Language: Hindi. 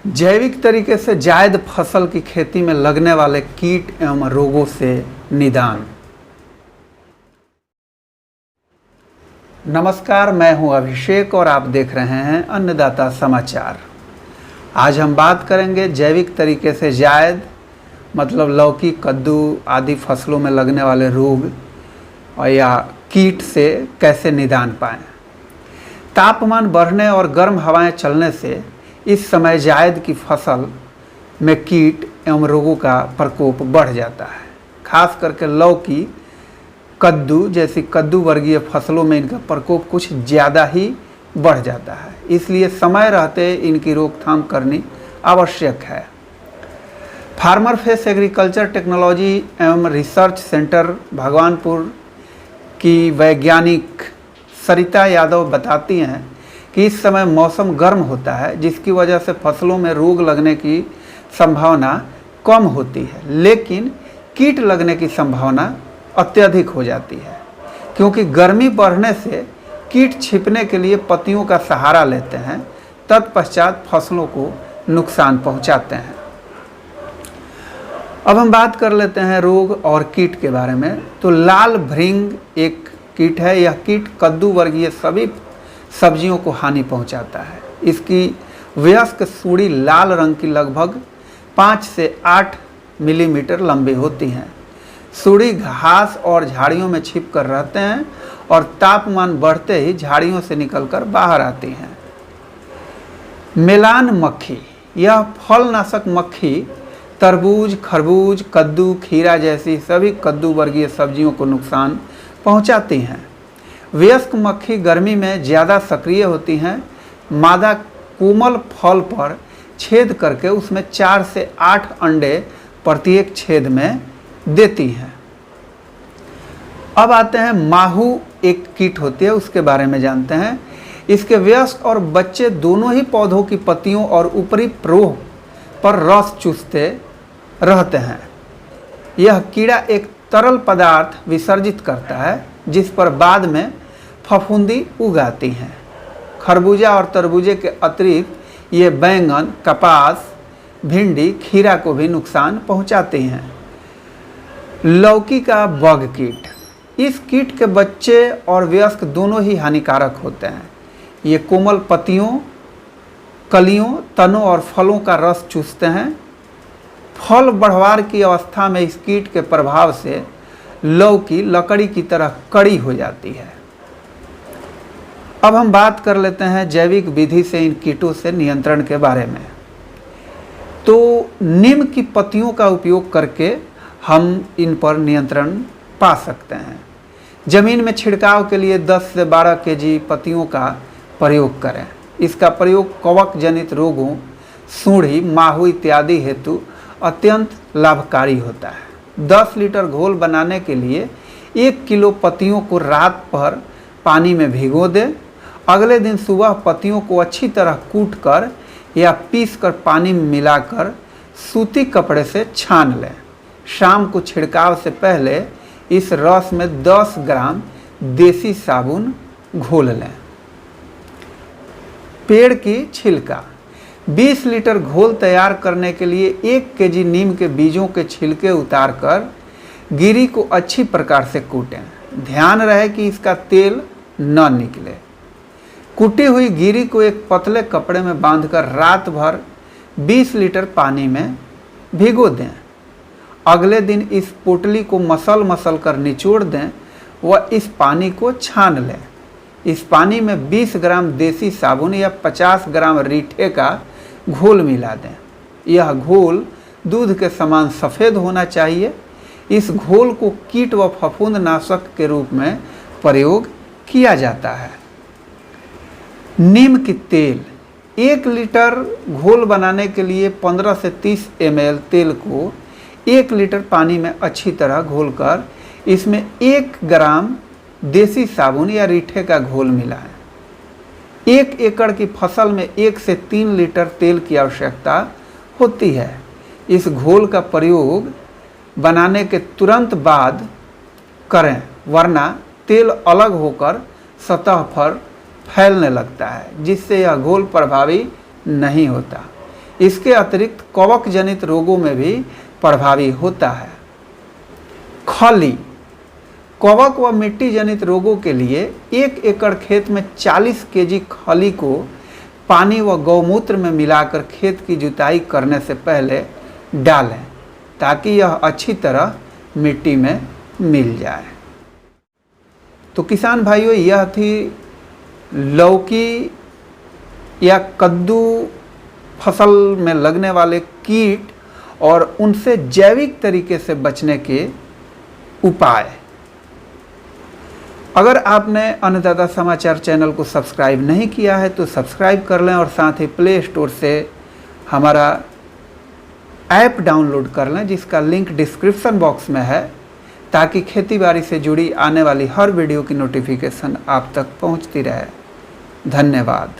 जैविक तरीके से जायद फसल की खेती में लगने वाले कीट एवं रोगों से निदान। नमस्कार, मैं हूं अभिषेक और आप देख रहे हैं अन्नदाता समाचार। आज हम बात करेंगे जैविक तरीके से जायद मतलब लौकी, कद्दू आदि फसलों में लगने वाले रोग और या कीट से कैसे निदान पाएं। तापमान बढ़ने और गर्म हवाएं चलने से इस समय जायद की फसल में कीट एवं रोगों का प्रकोप बढ़ जाता है। खास करके लौकी, कद्दू जैसी कद्दू वर्गीय फसलों में इनका प्रकोप कुछ ज़्यादा ही बढ़ जाता है, इसलिए समय रहते इनकी रोकथाम करनी आवश्यक है। फार्मर फेस एग्रीकल्चर टेक्नोलॉजी एवं रिसर्च सेंटर भगवानपुर की वैज्ञानिक सरिता यादव बताती हैं कि इस समय मौसम गर्म होता है, जिसकी वजह से फसलों में रोग लगने की संभावना कम होती है, लेकिन कीट लगने की संभावना अत्यधिक हो जाती है, क्योंकि गर्मी बढ़ने से कीट छिपने के लिए पत्तियों का सहारा लेते हैं, तत्पश्चात फसलों को नुकसान पहुंचाते हैं। अब हम बात कर लेते हैं रोग और कीट के बारे में। तो लाल भृंग एक कीट है। यह कीट कद्दू वर्गीय सभी सब्जियों को हानि पहुंचाता है। इसकी वयस्क सूढ़ी लाल रंग की लगभग 5 से 8 मिलीमीटर लंबी होती हैं। सूढ़ी घास और झाड़ियों में छिप कर रहते हैं और तापमान बढ़ते ही झाड़ियों से निकलकर बाहर आती हैं। मेलान मक्खी, यह फलनाशक मक्खी तरबूज, खरबूज, कद्दू, खीरा जैसी सभी कद्दू वर्गीय सब्जियों को नुकसान पहुंचाती हैं। वयस्क मक्खी गर्मी में ज़्यादा सक्रिय होती हैं। मादा कोमल फल पर छेद करके उसमें 4 से 8 अंडे प्रत्येक छेद में देती हैं। अब आते हैं माहू, एक कीट होती है, उसके बारे में जानते हैं। इसके वयस्क और बच्चे दोनों ही पौधों की पत्तियों और ऊपरी प्रोह पर रस चूसते रहते हैं। यह कीड़ा एक तरल पदार्थ विसर्जित करता है, जिस पर बाद में फफूंदी उगाती हैं। खरबूजा और तरबूजे के अतिरिक्त ये बैंगन, कपास, भिंडी, खीरा को भी नुकसान पहुंचाती हैं। लौकी का बग कीट, इस कीट के बच्चे और वयस्क दोनों ही हानिकारक होते हैं। ये कोमल पत्तियों, कलियों, तनों और फलों का रस चूसते हैं। फल बढ़वार की अवस्था में इस कीट के प्रभाव से लौकी लकड़ी की तरह कड़ी हो जाती है। अब हम बात कर लेते हैं जैविक विधि से इन कीटों से नियंत्रण के बारे में। तो नीम की पत्तियों का उपयोग करके हम इन पर नियंत्रण पा सकते हैं। जमीन में छिड़काव के लिए 10 से 12 केजी पत्तियों का प्रयोग करें। इसका प्रयोग कवक जनित रोगों, सूढ़ी, माहू इत्यादि हेतु अत्यंत लाभकारी होता है। 10 लीटर घोल बनाने के लिए 1 किलो पत्तियों को रात भर पानी में भिगो दें। अगले दिन सुबह पत्तियों को अच्छी तरह कूट कर या पीस कर पानी में मिलाकर सूती कपड़े से छान लें। शाम को छिड़काव से पहले इस रस में 10 ग्राम देसी साबुन घोल लें। पेड़ की छिलका, 20 लीटर घोल तैयार करने के लिए 1 केजी नीम के बीजों के छिलके उतारकर गिरी को अच्छी प्रकार से कूटें। ध्यान रहे कि इसका तेल न निकले। कूटी हुई गिरी को एक पतले कपड़े में बांधकर रात भर 20 लीटर पानी में भिगो दें। अगले दिन इस पोटली को मसल मसल कर निचोड़ दें व इस पानी को छान लें। इस पानी में 20 ग्राम देसी साबुन या 50 ग्राम रीठे का घोल मिला दें। यह घोल दूध के समान सफ़ेद होना चाहिए। इस घोल को कीट व फफूंद नाशक के रूप में प्रयोग किया जाता है। नीम की तेल, 1 लीटर घोल बनाने के लिए 15 से 30 ml तेल को 1 लीटर पानी में अच्छी तरह घोलकर इसमें 1 ग्राम देसी साबुन या रीठे का घोल मिलाएं। 1 एकड़ की फसल में 1 से 3 लीटर तेल की आवश्यकता होती है। इस घोल का प्रयोग बनाने के तुरंत बाद करें, वरना तेल अलग होकर सतह पर फैलने लगता है, जिससे यह घोल प्रभावी नहीं होता। इसके अतिरिक्त कवक जनित रोगों में भी प्रभावी होता है। खली कवक व मिट्टी जनित रोगों के लिए 1 एकड़ खेत में 40 केजी खली को पानी व गौमूत्र में मिलाकर खेत की जुताई करने से पहले डालें ताकि यह अच्छी तरह मिट्टी में मिल जाए। तो किसान भाइयों, यह थी लौकी या कद्दू फसल में लगने वाले कीट और उनसे जैविक तरीके से बचने के उपाय। अगर आपने अन्नदाता समाचार चैनल को सब्सक्राइब नहीं किया है तो सब्सक्राइब कर लें और साथ ही प्ले स्टोर से हमारा ऐप डाउनलोड कर लें जिसका लिंक डिस्क्रिप्शन बॉक्स में है, ताकि खेती-बाड़ी से जुड़ी आने वाली हर वीडियो की नोटिफिकेशन आप तक पहुंचती रहे। धन्यवाद।